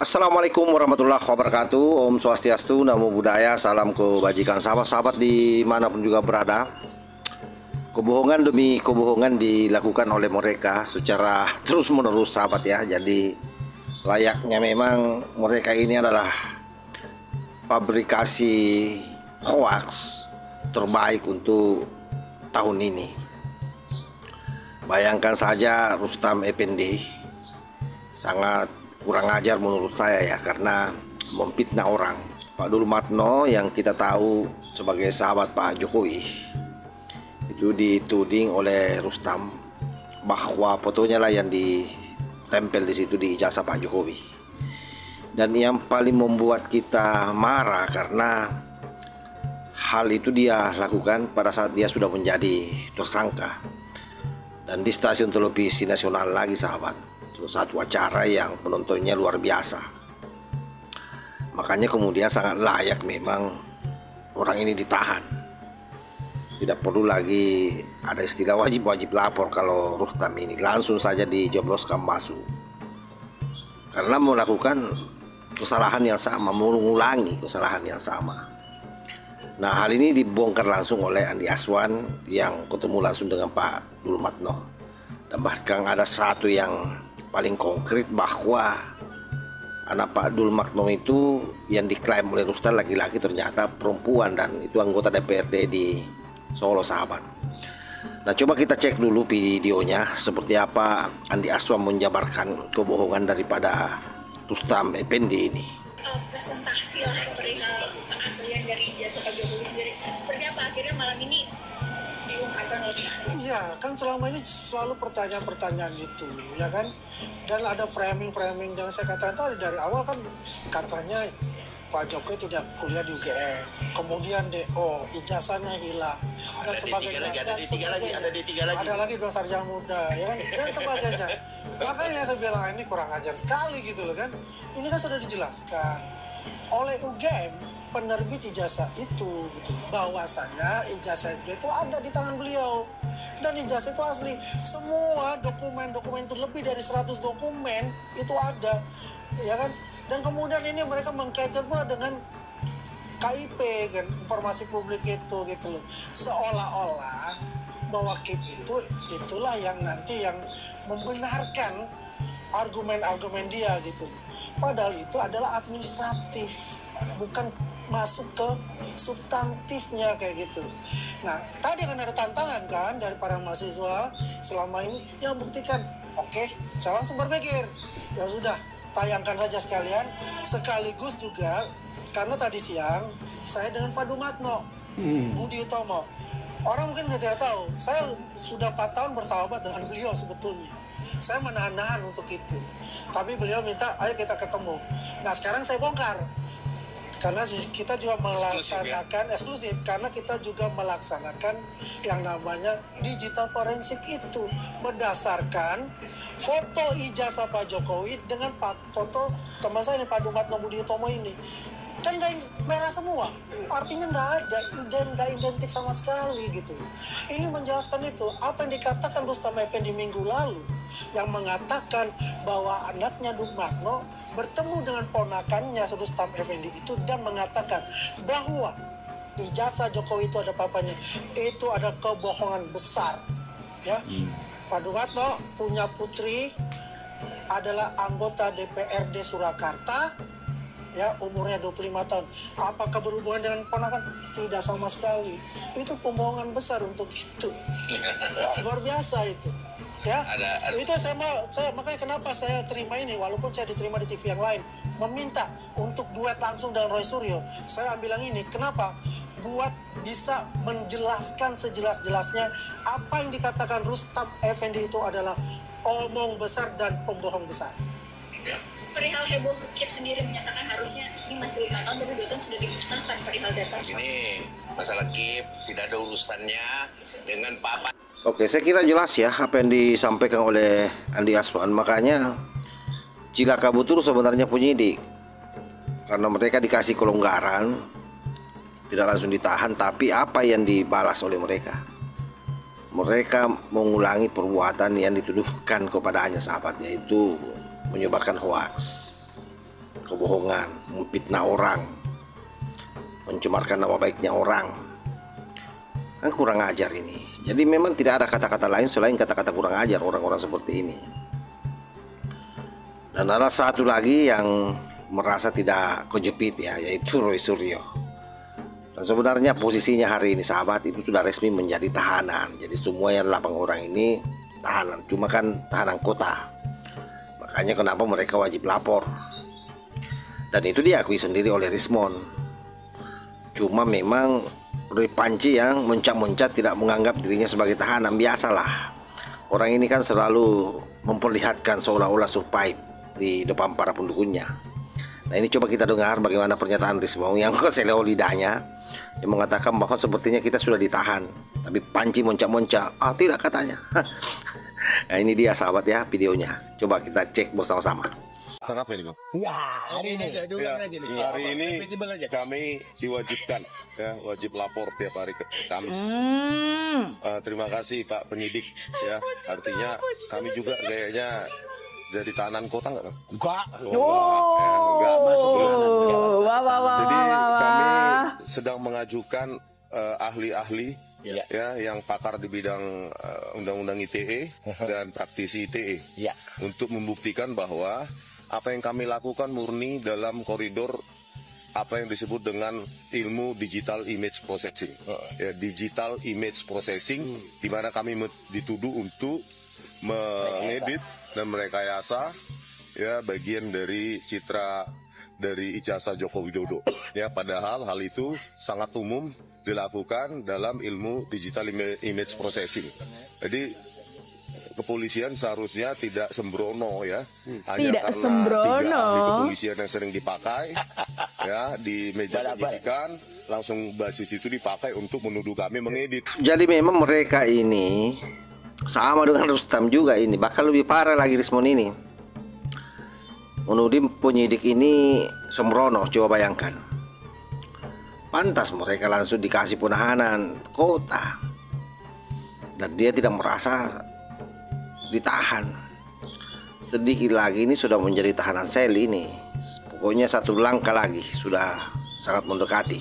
Assalamualaikum warahmatullahi wabarakatuh. Om Swastiastu, Namo Buddhaya, salam kebajikan sahabat-sahabat dimanapun juga berada. Kebohongan demi kebohongan dilakukan oleh mereka secara terus-menerus sahabat ya. Jadi layaknya memang mereka ini adalah pabrikasi hoax terbaik untuk tahun ini. Bayangkan saja Rustam Effendi sangat kurang ajar menurut saya ya, karena memfitnah orang. Pak Dul Matno yang kita tahu sebagai sahabat Pak Jokowi itu dituding oleh Rustam bahwa fotonya lah yang ditempel di situ di ijazah Pak Jokowi. Dan yang paling membuat kita marah karena hal itu dia lakukan pada saat dia sudah menjadi tersangka dan di stasiun televisi nasional lagi sahabat. Satu acara yang penontonnya luar biasa. Makanya kemudian sangat layak memang orang ini ditahan. Tidak perlu lagi ada istilah wajib lapor kalau Rustam ini langsung saja dijebloskan masuk. Karena melakukan kesalahan yang sama, mengulangi kesalahan yang sama. Nah, hal ini dibongkar langsung oleh Andi Aswan yang ketemu langsung dengan Pak Dul Matno. Dan bahkan ada satu yang paling konkret bahwa anak Pak Dul Matno itu yang diklaim oleh Rustam laki-laki ternyata perempuan dan itu anggota DPRD di Solo sahabat. Nah, coba kita cek dulu videonya seperti apa Andi Aswan menjabarkan kebohongan daripada Rustam Effendi ini. Presentasi lah perihal aslian dari jasa Pak Jokowi sendiri. Seperti apa akhirnya malam ini diungkapkan oleh Pak Anies? Iya, kan selama ini selalu pertanyaan-pertanyaan itu, ya kan? Dan ada framing-framing yang saya katakan tadi dari awal kan katanya Pak Jokowi tidak kuliah di UGM, kemudian DO, ijazahnya hilang, dan sebagainya. Ada lagi dua sarjana muda, ya kan? Dan sebagainya. Makanya saya bilang ini kurang ajar sekali gitu loh kan. Ini kan sudah dijelaskan oleh UGM penerbit ijazah itu gitu, bahwasanya ijazah itu ada di tangan beliau dan ijazah itu asli. Semua dokumen-dokumen terlebih dari 100 dokumen itu ada, ya kan? Dan kemudian ini mereka mengkaitkan pula dengan KIP kan, informasi publik itu gitu loh, seolah-olah bahwa KIP itu itulah yang nanti yang membenarkan argumen-argumen dia gitu. Padahal itu adalah administratif, bukan masuk ke substantifnya kayak gitu. Nah, tadi kan ada tantangan kan dari para mahasiswa selama ini yang buktikan. Oke, saya langsung berpikir, ya sudah, tayangkan saja sekalian. Sekaligus juga karena tadi siang saya dengan Pak Dul Matno, Budi Utomo. Orang mungkin tidak tahu, saya sudah 4 tahun bersahabat dengan beliau sebetulnya. Saya menahan-nahan untuk itu. Tapi beliau minta, ayo kita ketemu. Nah, sekarang saya bongkar. Karena kita juga melaksanakan eksklusif, karena kita juga melaksanakan yang namanya digital forensik itu berdasarkan foto ijazah Pak Jokowi dengan foto teman saya ini Pak Dul Matno Budi Utomo ini. Kan merah semua, artinya nggak identik sama sekali gitu. Ini menjelaskan itu apa yang dikatakan Rustam Effendi minggu lalu yang mengatakan bahwa anaknya Dul Matno bertemu dengan ponakannya Rustam Effendi itu dan mengatakan bahwa ijazah Jokowi itu ada papanya. Itu ada kebohongan besar ya. Pak Dul Matno punya putri adalah anggota DPRD Surakarta ya, umurnya 25 tahun. Apakah berhubungan dengan ponakan? Tidak sama sekali. Itu pembohongan besar untuk itu. Luar biasa itu. Ya, itu saya makanya kenapa saya terima ini walaupun saya diterima di TV yang lain, meminta untuk duet langsung dengan Roy Suryo. Saya bilang ini, kenapa? Buat bisa menjelaskan sejelas-jelasnya apa yang dikatakan Rustam Effendi itu adalah omong besar dan pembohong besar. Perihal heboh KIP sendiri menyatakan harusnya ini masih 5 tahun tapi 2 tahun sudah dimusnahkan perihal data. Ini masalah KIP tidak ada urusannya dengan Papa. Oke, saya kira jelas ya apa yang disampaikan oleh Andi Aswan. Makanya cilaka betul sebenarnya penyidik, karena mereka dikasih kelonggaran, tidak langsung ditahan, tapi apa yang dibalas oleh mereka? Mereka mengulangi perbuatan yang dituduhkan kepadanya sahabatnya, itu menyebarkan hoaks. kebohongan, memfitnah orang, mencemarkan nama baiknya orang. Kan kurang ajar ini. Jadi memang tidak ada kata-kata lain selain kata-kata kurang ajar orang-orang seperti ini. Dan ada satu lagi yang merasa tidak kejepit ya, yaitu Roy Suryo. Dan sebenarnya posisinya hari ini sahabat itu sudah resmi menjadi tahanan. Jadi semua yang 8 orang ini tahanan, cuma kan tahanan kota. Makanya kenapa mereka wajib lapor. Dan itu diakui sendiri oleh Rismond. Cuma memang Roy Panci yang mencak-mencak tidak menganggap dirinya sebagai tahanan. Biasalah, orang ini kan selalu memperlihatkan seolah-olah survive di depan para pendukungnya. Nah ini coba kita dengar bagaimana pernyataan Rismond yang keseleo lidahnya, yang mengatakan bahwa sepertinya kita sudah ditahan. Tapi Panci moncak-moncak, tidak katanya. Nah ini dia sahabat ya videonya. Coba kita cek bersama-sama. Kenapa ini, Bang? Ya, hari ini kami diwajibkan ya, wajib lapor tiap hari ke Kamis. Terima kasih Pak penyidik ya. Artinya kami juga kayaknya jadi tahanan kota nggak, Bang? enggak. Enggak. Wah. Jadi kami sedang mengajukan ahli-ahli ya yang pakar di bidang undang-undang ITE dan praktisi ITE untuk membuktikan bahwa apa yang kami lakukan murni dalam koridor apa yang disebut dengan ilmu digital image processing. Ya, digital image processing di mana kami dituduh untuk mengedit dan merekayasa ya bagian dari citra dari ijazah Joko Widodo. Ya, padahal hal itu sangat umum dilakukan dalam ilmu digital image processing. Jadi kepolisian seharusnya tidak sembrono ya, hanya Tidak karena sembrono. 3 ahli kepolisian yang sering dipakai ya di meja penyidikan, langsung basis itu dipakai untuk menuduh kami mengedit. Jadi memang mereka ini sama dengan Rustam juga ini, bahkan lebih parah lagi Rismond ini. Menuduh penyidik ini sembrono, coba bayangkan. Pantas mereka langsung dikasih penahanan kota. Dan dia tidak merasa ditahan. Sedikit lagi ini sudah menjadi tahanan sel ini. Pokoknya satu langkah lagi sudah sangat mendekati.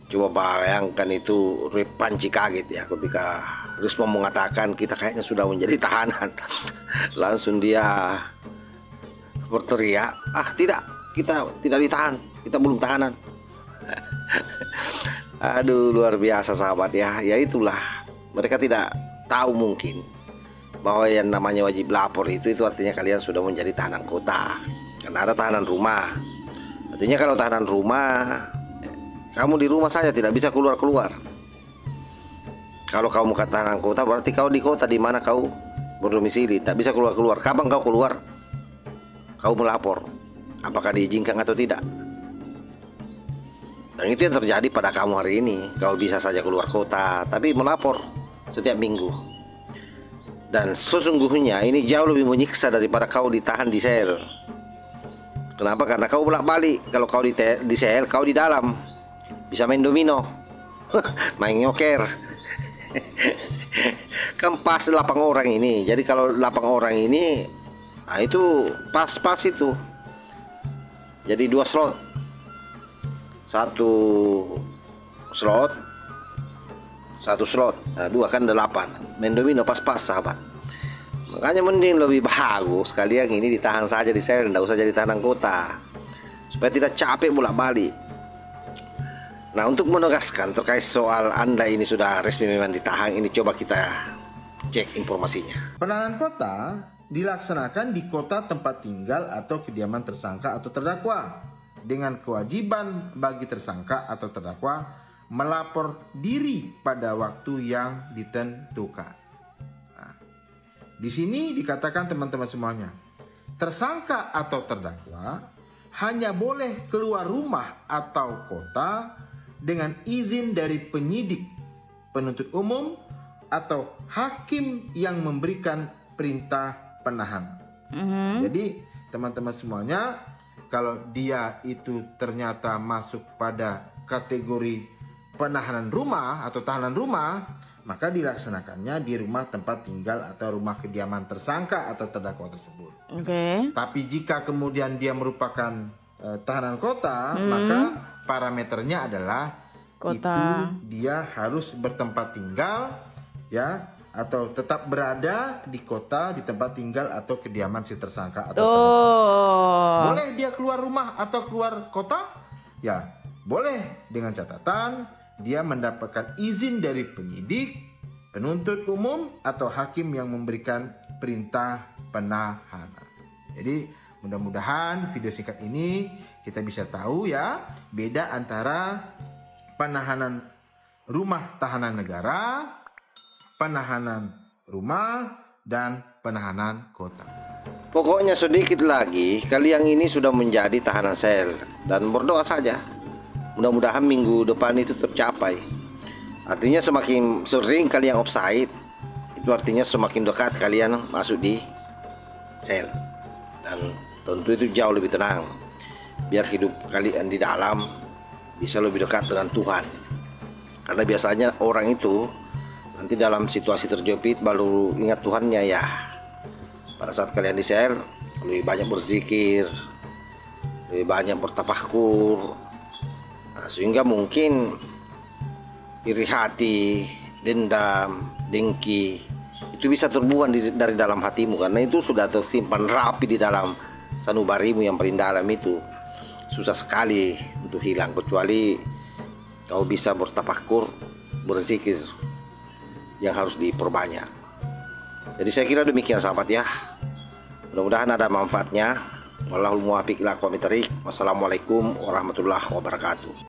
Coba bayangkan itu Roy Panci kaget ya ketika Rismond mengatakan kita kayaknya sudah menjadi tahanan. Langsung dia berteriak, tidak, kita tidak ditahan, kita belum tahanan. Aduh luar biasa sahabat ya. Ya itulah, mereka tidak tahu mungkin bahwa yang namanya wajib lapor itu artinya kalian sudah menjadi tahanan kota. Karena ada tahanan rumah. Artinya kalau tahanan rumah, kamu di rumah saja tidak bisa keluar-keluar. Kalau kamu ke tahanan kota berarti kau di kota di mana kau berdomisili, tidak bisa keluar-keluar. Kapan kau keluar? Kau melapor apakah diizinkan atau tidak. Dan itu yang terjadi pada kamu hari ini. Kau bisa saja keluar kota, tapi melapor setiap minggu. Dan sesungguhnya ini jauh lebih menyiksa daripada kau ditahan di sel. Kenapa? Karena kau bolak-balik. Kalau kau di sel, kau di dalam bisa main domino, main nyoker. Kan pas 8 orang ini. Jadi kalau 8 orang ini, nah itu pas itu. Jadi 2 slot, 1 slot, 1 slot, nah 2 kan 8. Main domino pas-pas sahabat. Makanya mending lebih bagus kalian ini ditahan saja di sel, tidak usah jadi tahanan kota, supaya tidak capek bolak-balik. Nah untuk menegaskan terkait soal Anda ini sudah resmi memang ditahan, ini coba kita cek informasinya. Penahanan kota dilaksanakan di kota tempat tinggal atau kediaman tersangka atau terdakwa dengan kewajiban bagi tersangka atau terdakwa melapor diri pada waktu yang ditentukan. Nah, di sini dikatakan teman-teman semuanya, tersangka atau terdakwa hanya boleh keluar rumah atau kota dengan izin dari penyidik, penuntut umum, atau hakim yang memberikan perintah penahanan. Jadi teman-teman semuanya, kalau dia itu ternyata masuk pada kategori penahanan rumah atau tahanan rumah, maka dilaksanakannya di rumah tempat tinggal atau rumah kediaman tersangka atau terdakwa tersebut. Tapi jika kemudian dia merupakan tahanan kota, maka parameternya adalah kota. Itu dia harus bertempat tinggal ya, atau tetap berada di kota, di tempat tinggal atau kediaman si tersangka atau terdakwa. Boleh dia keluar rumah atau keluar kota? Ya, boleh, dengan catatan dia mendapatkan izin dari penyidik, penuntut umum, atau hakim yang memberikan perintah penahanan. Jadi mudah-mudahan video singkat ini kita bisa tahu ya, beda antara penahanan rumah tahanan negara, penahanan rumah, dan penahanan kota. Pokoknya sedikit lagi kalian ini sudah menjadi tahanan sel, dan berdoa saja mudah-mudahan minggu depan itu tercapai. Artinya semakin sering kalian offside, itu artinya semakin dekat kalian masuk di sel. Dan tentu itu jauh lebih tenang, biar hidup kalian di dalam bisa lebih dekat dengan Tuhan. Karena biasanya orang itu nanti dalam situasi terjepit baru ingat Tuhannya ya. Pada saat kalian di sel, lebih banyak berzikir, lebih banyak bertafakkur. Nah, sehingga mungkin iri hati, dendam, dengki itu bisa terbuang dari dalam hatimu, karena itu sudah tersimpan rapi di dalam sanubarimu yang paling dalam itu. Susah sekali untuk hilang, kecuali kau bisa bertafakkur, berzikir yang harus diperbanyak. Jadi saya kira demikian sahabat ya. Mudah-mudahan ada manfaatnya. Wallahul muwaffiq ila aqwamit thoriq. Wassalamualaikum warahmatullahi wabarakatuh.